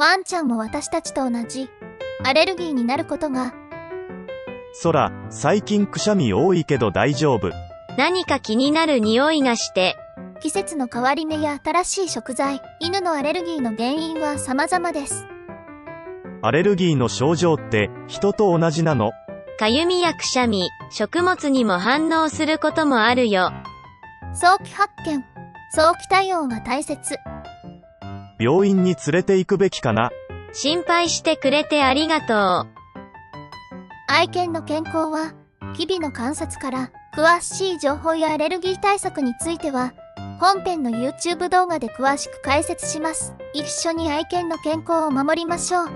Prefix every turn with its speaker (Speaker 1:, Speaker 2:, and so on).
Speaker 1: ワンちゃんも私たちと同じアレルギーになることが。
Speaker 2: そら、最近くしゃみ多いけど大丈夫。
Speaker 3: 何か気になる匂いがして。
Speaker 1: 季節の変わり目や新しい食材、犬のアレルギーの原因は様々です。
Speaker 2: アレルギーの症状って人と同じなの？
Speaker 3: かゆみやくしゃみ、食物にも反応することもあるよ。
Speaker 1: 早期発見、早期対応が大切。
Speaker 2: 病院に連れて行くべきかな？
Speaker 3: 心配してくれてありがとう。
Speaker 1: 愛犬の健康は、日々の観察から、詳しい情報やアレルギー対策については、本編の YouTube 動画で詳しく解説します。一緒に愛犬の健康を守りましょう。